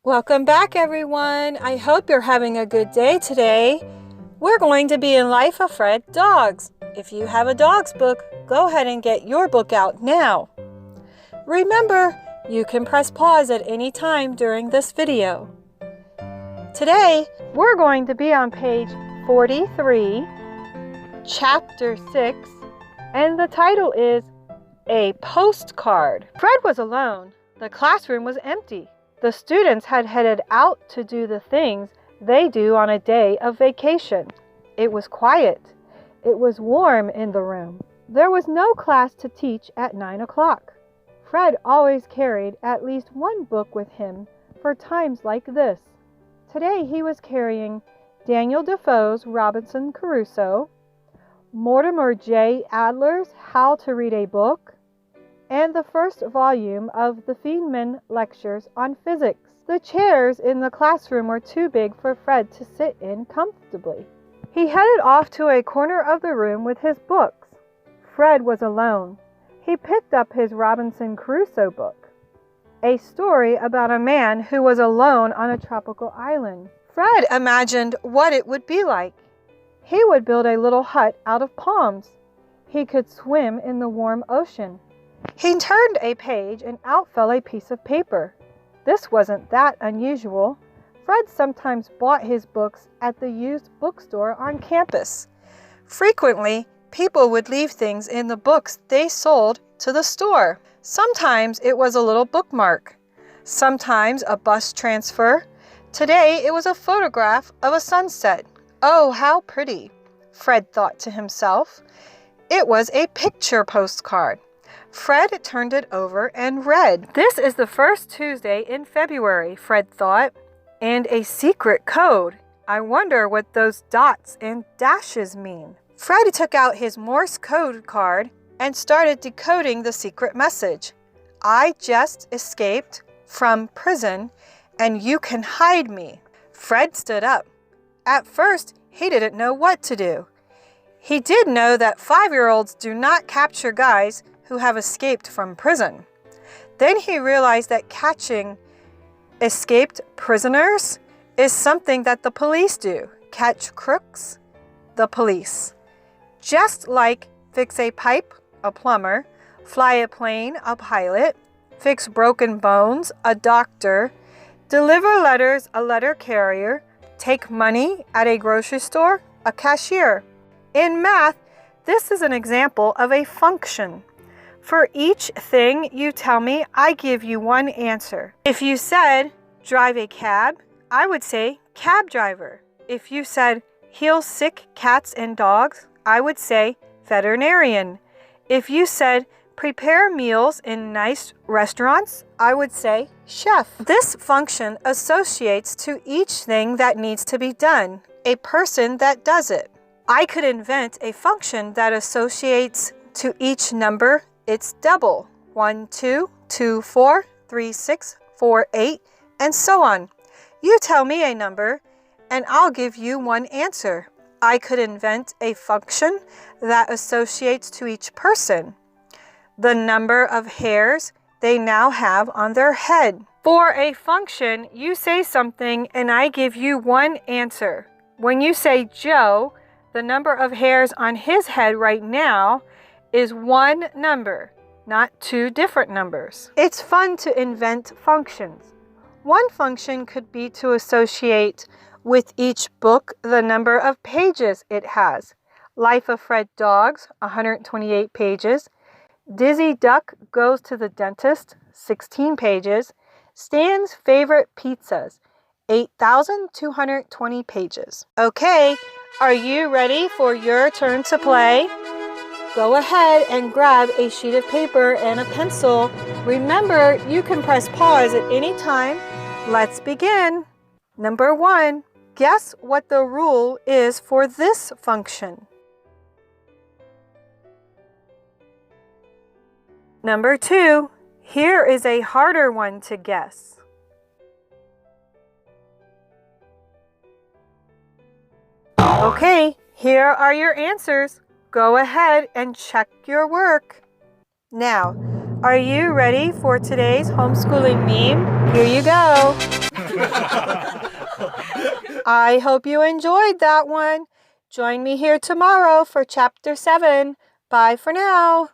Welcome back, everyone. I hope you're having a good day today. We're going to be in Life of Fred Dogs. If you have a dog's book, go ahead and get your book out now. Remember, you can press pause at any time during this video. Today, we're going to be on page 43, chapter 6, and the title is A Postcard. Fred was alone. The classroom was empty. The students had headed out to do the things they do on a day of vacation. It was quiet. It was warm in the room. There was no class to teach at 9 o'clock. Fred always carried at least one book with him for times like this. Today he was carrying Daniel Defoe's Robinson Crusoe, Mortimer J. Adler's How to Read a Book, and the first volume of the Feynman Lectures on Physics. The chairs in the classroom were too big for Fred to sit in comfortably. He headed off to a corner of the room with his books. Fred was alone. He picked up his Robinson Crusoe book, a story about a man who was alone on a tropical island. Fred imagined what it would be like. He would build a little hut out of palms. He could swim in the warm ocean. He turned a page and out fell a piece of paper. This wasn't that unusual. Fred sometimes bought his books at the used bookstore on campus. Frequently, people would leave things in the books they sold to the store. Sometimes it was a little bookmark. Sometimes a bus transfer. Today it was a photograph of a sunset. Oh, how pretty, Fred thought to himself. It was a picture postcard. Fred turned it over and read. This is the first Tuesday in February, Fred thought, and a secret code. I wonder what those dots and dashes mean. Fred took out his Morse code card and started decoding the secret message. I just escaped from prison and you can hide me. Fred stood up. At first, he didn't know what to do. He did know that 5-year-olds do not capture guys who have escaped from prison. Then he realized that catching escaped prisoners is something that the police do. Catch crooks, the police. Just like fix a pipe, a plumber, fly a plane, a pilot, fix broken bones, a doctor, deliver letters, a letter carrier, take money at a grocery store, a cashier. In math, this is an example of a function. For each thing you tell me, I give you one answer. If you said, drive a cab, I would say, cab driver. If you said, heal sick cats and dogs, I would say, veterinarian. If you said, prepare meals in nice restaurants, I would say, chef. This function associates to each thing that needs to be done, a person that does it. I could invent a function that associates to each number its double. 1, 2, 2, 4, 3, 6, 4, 8, and so on. You tell me a number, and I'll give you one answer. I could invent a function that associates to each person the number of hairs they now have on their head. For a function, you say something, and I give you one answer. When you say Joe, the number of hairs on his head right now is one number, not two different numbers. It's fun to invent functions. One function could be to associate with each book the number of pages it has. Life of Fred Dogs, 128 pages. Dizzy Duck Goes to the Dentist, 16 pages. Stan's Favorite Pizzas, 8,220 pages. Okay, are you ready for your turn to play? Go ahead and grab a sheet of paper and a pencil. Remember, you can press pause at any time. Let's begin. Number 1, guess what the rule is for this function. Number 2, here is a harder one to guess. Okay, here are your answers. Go ahead and check your work. Now, are you ready for today's homeschooling meme? Here you go. I hope you enjoyed that one. Join me here tomorrow for Chapter 7. Bye for now.